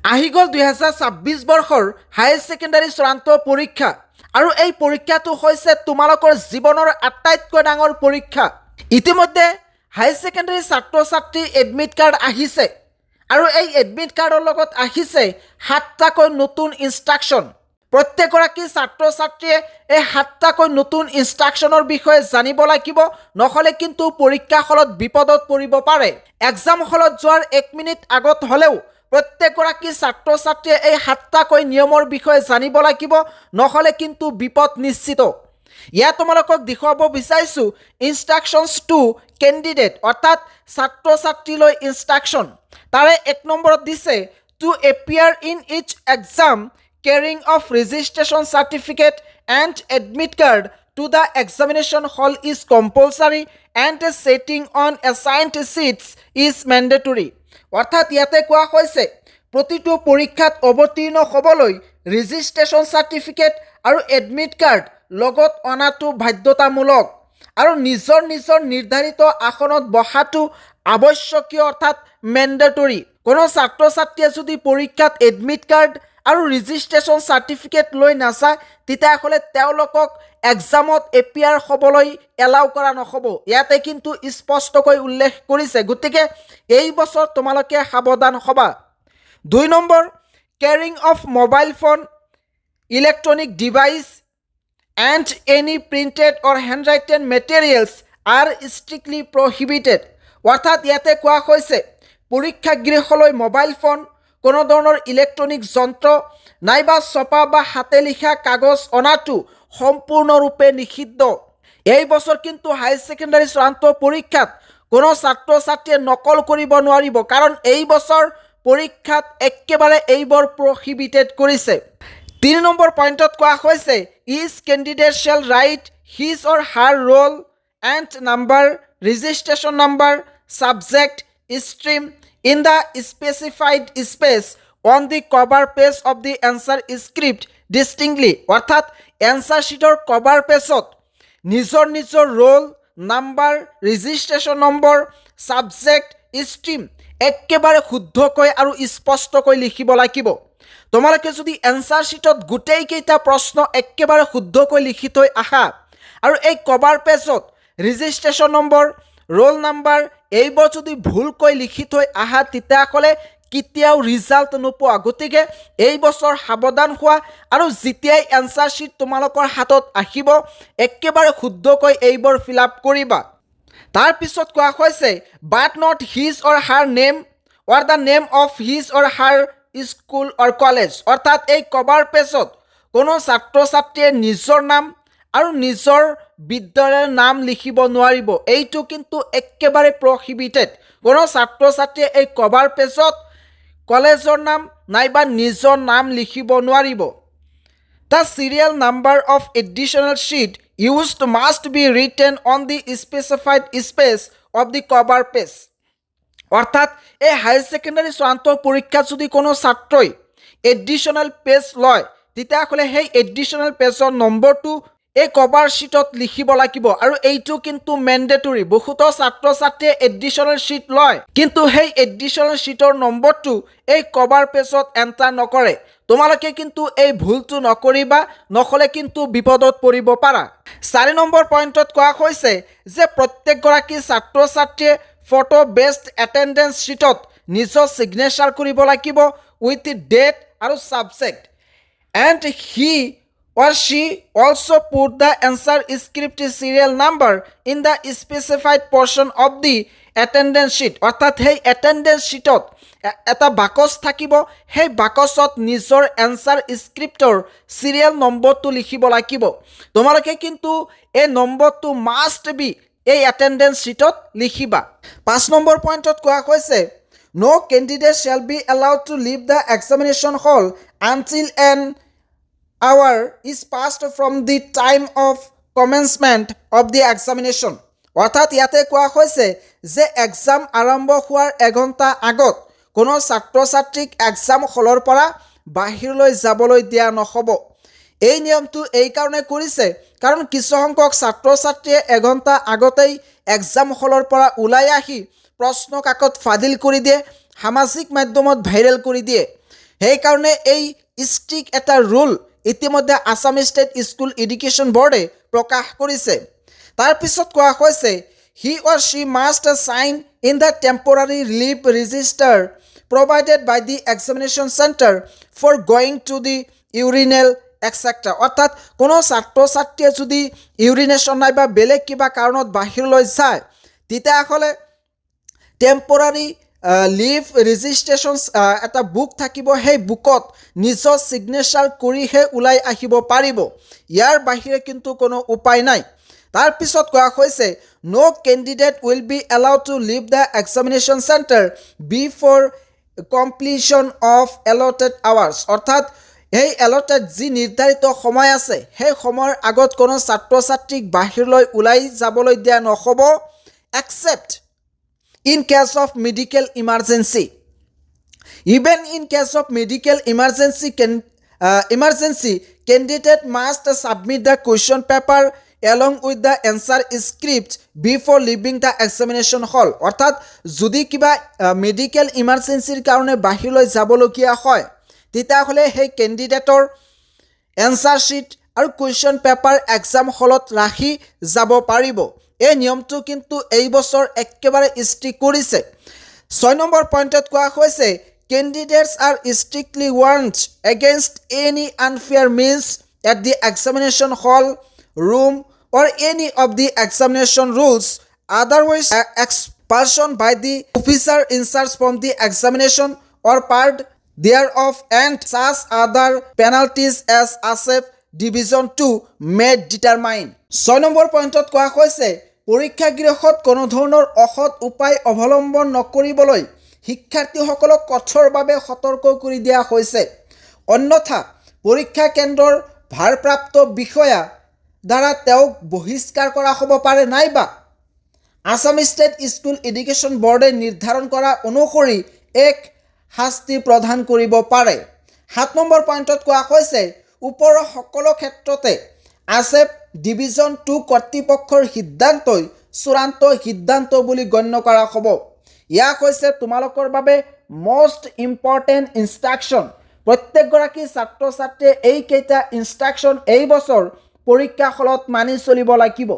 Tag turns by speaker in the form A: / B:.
A: আহি গ'ল 2026 বৰ্ষৰ হায়াৰ ছেকেণ্ডাৰী চূড়ান্ত পৰীক্ষা আৰু এই পৰীক্ষাটো হৈছে তোমালোকৰ জীৱনৰ আটাইতকৈ ডাঙৰ পৰীক্ষা। ইতিমধ্যে হায়াৰ ছেকেণ্ডাৰী ছাত্ৰ ছাত্ৰীৰ এডমিট কাৰ্ড আহিছে আৰু এই এডমিট কাৰ্ডৰ লগত আহিছে 7টাকৈ নতুন ইনষ্ট্ৰাকশ্যন। প্ৰত্যেকগৰাকী ছাত্ৰ ছাত্ৰীয়ে এই 7টাকৈ নতুন ইনষ্ট্ৰাকশ্যনৰ বিষয়ে জানিব লাগিব, নহ'লে কিন্তু পৰীক্ষা হলত বিপদত পৰিব পাৰে। এক্সাম হলত যোৱাৰ 1 মিনিট আগত হ'লেও প্ৰত্যেকগৰাকী ছাত্ৰ ছাত্ৰীয়ে এই 7টাকৈ নিয়মৰ বিষয়ে জানিব লাগিব, নহ'লে কিন্তু বিপদ নিশ্চিত। ইয়াত তোমালোকক দেখুৱাব বিচাৰিছোঁ ইনষ্ট্ৰাকশ্যনছ টু কেণ্ডিডেট, অৰ্থাৎ ছাত্ৰ ছাত্ৰীলৈ ইনষ্ট্ৰাকশ্যন। তাৰে 1 নম্বৰত দিছে to appear in each exam carrying of registration certificate and admit card to the examination hall is compulsory and sitting on assigned seats is mandatory. অৰ্থাৎ ইয়াতে কোৱা হৈছে প্ৰতিটো পৰীক্ষাত অৱতীৰ্ণ হ'বলৈ ৰেজিষ্ট্ৰেশ্যন চাৰ্টিফিকেট আৰু এডমিট কাৰ্ড লগত অনাটো বাধ্যতামূলক আৰু নিজৰ নিৰ্ধাৰিত আসনত বহাটো আৱশ্যকীয়, অৰ্থাৎ মেণ্ডেটৰী। কোনো ছাত্ৰ ছাত্ৰীয়ে যদি পৰীক্ষাত এডমিট কাৰ্ড আৰু ৰেজিষ্ট্ৰেশ্যন চাৰ্টিফিকেট লৈ নাযায় তেতিয়াহ'লে তেওঁলোকক এক্সামত এপিয়াৰ হ'বলৈ এলাউ কৰা নহ'ব। ইয়াতে কিন্তু স্পষ্টকৈ উল্লেখ কৰিছে, গতিকে এই বছৰ তোমালোকে সাৱধান হ'বা। 2 number, carrying of mobile phone, electronic device and any printed or handwritten materials are strictly prohibited. অৰ্থাৎ ইয়াতে কোৱা হৈছে পৰীক্ষাগৃহলৈ মোবাইল ফোন, কোনো ধৰণৰ ইলেক্ট্ৰনিক যন্ত্ৰ নাইবা ছপা বা হাতে লিখা কাগজ অনাটো সম্পূৰ্ণৰূপে নিষিদ্ধ। এই বছৰ কিন্তু হায়াৰ ছেকেণ্ডাৰী চূড়ান্ত পৰীক্ষাত কোনো ছাত্ৰ ছাত্ৰীয়ে নকল কৰিব নোৱাৰিব, কাৰণ এই বছৰ পৰীক্ষাত একেবাৰে এইবোৰ প্ৰহিবিটেড কৰিছে। 3 নম্বৰ পইণ্টত কোৱা হৈছে each candidate shall write his or her roll and number, registration number, subject, stream in the specified space on the cover page of the answer script distinctly. অৰ্থাৎ এনচাৰ শ্বিটৰ কভাৰ পেজত নিজৰ ৰোল নাম্বাৰ, ৰেজিষ্ট্ৰেশ্যন নম্বৰ, subject, stream একেবাৰে শুদ্ধকৈ আৰু স্পষ্টকৈ লিখিব লাগিব। তোমালোকে যদি এনচাৰ শ্বিটত গোটেইকেইটা প্ৰশ্ন একেবাৰে শুদ্ধকৈ লিখি থৈ আহা আৰু এই কভাৰ পেজত ৰেজিষ্ট্ৰেশ্যন নম্বৰ, ৰোল নাম্বাৰ এইবোৰ যদি ভুলকৈ লিখি থৈ আহা তেতিয়াহ'লে কেতিয়াও ৰিজাল্ট নোপোৱা। গতিকে এই বছৰ সাৱধান হোৱা আৰু যেতিয়াই এনচাৰ শ্বিট তোমালোকৰ হাতত আহিব একেবাৰে শুদ্ধকৈ এইবোৰ ফিল আপ কৰিবা। তাৰপিছত কোৱা হৈছে but not his or her name or the name of his or her school or college. অৰ্থাৎ এই কভাৰ পেজত কোনো ছাত্ৰ ছাত্ৰীয়ে নিজৰ নাম আৰু নিজৰ বিদ্যালয়ৰ নাম লিখিব নোৱাৰিব। এইটো কিন্তু একেবাৰে প্ৰহিবিটেড। কোনো ছাত্ৰ ছাত্ৰীয়ে এই কভাৰ পেজত কলেজৰ নাম নাইবা নিজৰ নাম লিখিব নোৱাৰিব। The serial number of additional sheet used must B written on the specified space of the cover page. অৰ্থাৎ এই হায়াৰ ছেকেণ্ডাৰী চূড়ান্ত পৰীক্ষাত যদি কোনো ছাত্ৰই এডিশ্যনেল পেজ লয় তেতিয়াহ'লে সেই এডিশ্যনেল পেজৰ নম্বৰটো এই কভাৰ শ্বীটত লিখিব লাগিব আৰু এইটো কিন্তু মেণ্ডেটৰী। বহুতো ছাত্ৰ ছাত্ৰীয়ে এডিশ্যনেল শ্বীট লয় কিন্তু সেই এডিশ্যনেল শ্বীটৰ নম্বৰটো এই কভাৰ পেজত এণ্টাৰ নকৰে। তোমালোকে কিন্তু এই ভুলটো নকৰিবা, নহ'লে কিন্তু বিপদত পৰিব পাৰা। 4 নম্বৰ পইণ্টত কোৱা হৈছে যে প্ৰত্যেকগৰাকী ছাত্ৰ ছাত্ৰীয়ে ফটো বেছড এটেণ্ডেঞ্চ শ্বীটত নিজৰ ছিগনেচাৰ কৰিব লাগিব উইথ ডেট আৰু subject and he or she also put the answer script serial number in the specified portion of the attendance sheet. অৰ্থাৎ সেই এটেণ্ডেঞ্চ শ্বীটত এটা বাকচ থাকিব, সেই বাকচত নিজৰ এনচাৰ স্ক্ৰিপ্টৰ চিৰিয়েল নম্বৰটো লিখিব লাগিব। তোমালোকে কিন্তু এই নম্বৰটো মাষ্ট বি এই এটেণ্ডেঞ্চ শ্বীটত লিখিবা। 5 নম্বৰ পইণ্টত কোৱা হৈছে no candidate shall be allowed to leave the examination hall until an hour is passed from the time of commencement of the examination. অৰ্থাৎ ইয়াতে কোৱা হৈছে যে এক্সাম আৰম্ভ হোৱাৰ 1 ঘণ্টা আগত কোনো ছাত্ৰ ছাত্ৰীক এক্সাম হলৰ পৰা বাহিৰলৈ যাবলৈ দিয়া নহ'ব। এই নিয়মটো এইকাৰণে কৰিছে কাৰণ কিছুসংখ্যক ছাত্ৰ ছাত্ৰীয়ে 1 ঘণ্টা আগতেই এক্সাম হলৰ পৰা ওলাই আহি প্ৰশ্ন কাকত ফাদিল কৰি দিয়ে, সামাজিক মাধ্যমত ভাইৰেল কৰি দিয়ে। সেইকাৰণে এই ষ্ট্ৰিক্ট এটা ৰুল ইতিমধ্যে আসাম ষ্টেট স্কুল এডুকেশ্যন বোৰ্ডে প্ৰকাশ কৰিছে। তাৰপিছত কোৱা হৈছে he or she must sign in the temporary leave register provided by the examination center for going to the urinal etc. অৰ্থাৎ কোনো ছাত্ৰ ছাত্ৰীয়ে যদি ইউৰিনেশ্যন নাইবা বেলেগ কিবা কাৰণত বাহিৰলৈ যায় তেতিয়াহ'লে টেম্পৰাৰী লিভ ৰেজিষ্ট্ৰেশ্যন এটা বুক থাকিব, সেই বুকত নিজৰ ছিগনেচাৰ কৰিহে ওলাই আহিব পাৰিব। ইয়াৰ বাহিৰে কিন্তু কোনো উপায় নাই। তাৰপিছত কোৱা হৈছে no candidate will be allowed to leave the examination center before completion of allotted hours অৰ্থাৎ এই allotted যি নিৰ্ধাৰিত সময় আছে সেই সময়ৰ আগত কোনো ছাত্ৰ ছাত্ৰীক বাহিৰলৈ ওলাই যাবলৈ দিয়া নহ'ব except in case of medical emergency. Even in case of medical emergency, candidate must submit the question paper along with the answer script before leaving the examination hall. অৰ্থাৎ যদি কিবা মেডিকেল ইমাৰ্জেঞ্চিৰ কাৰণে বাহিৰলৈ যাবলগীয়া হয় তেতিয়াহ'লে সেই কেণ্ডিডেটৰ এনচাৰ শ্বীট আৰু কুৱেশ্যন পেপাৰ এক্সাম হলত ৰাখি যাব পাৰিব। এই নিয়মটো কিন্তু এই বছৰ একেবাৰে ষ্ট্ৰিক্ট কৰিছে। 6 নম্বৰ পইণ্টত কোৱা হৈছে candidates are strictly warned against any unfair means at the examination hall, room or any of the examination rules otherwise expulsion by the officer in charge from the examination or part thereof and such other penalties as ASEP Division 2 may determine. 6 number পইণ্টত কোৱা হৈছে পৰীক্ষাগৃহত কোনো ধৰণৰ অসৎ উপায় অৱলম্বন নকৰিবলৈ শিক্ষাৰ্থীসকলক কঠোৰভাৱে সতৰ্ক কৰি দিয়া হৈছে। অন্যথা পৰীক্ষা কেন্দ্ৰৰ ভাৰপ্ৰাপ্ত বিষয়া দ্বাৰা তেওঁক বহিষ্কাৰ কৰা হ'ব পাৰে নাইবা আসাম ষ্টেট স্কুল এডুকেশ্যন বোৰ্ডে নিৰ্ধাৰণ কৰা অনুসৰি এক শাস্তি প্ৰদান কৰিব পাৰে। 7 নম্বৰ পইণ্টত কোৱা হৈছে ওপৰৰ সকলো ক্ষেত্ৰতে ASEP ডিভিজন 2 কৰ্তৃপক্ষৰ সিদ্ধান্তই চূড়ান্ত সিদ্ধান্ত বুলি গণ্য কৰা হ'ব। ইয়াক হৈছে তোমালোকৰ বাবে মষ্ট ইম্পৰ্টেণ্ট ইনষ্ট্ৰাকশ্যন। প্ৰত্যেকগৰাকী ছাত্ৰ ছাত্ৰীয়ে এইকেইটা ইনষ্ট্ৰাকশ্যন এই বছৰ পৰীক্ষা হলত মানি চলিব লাগিব।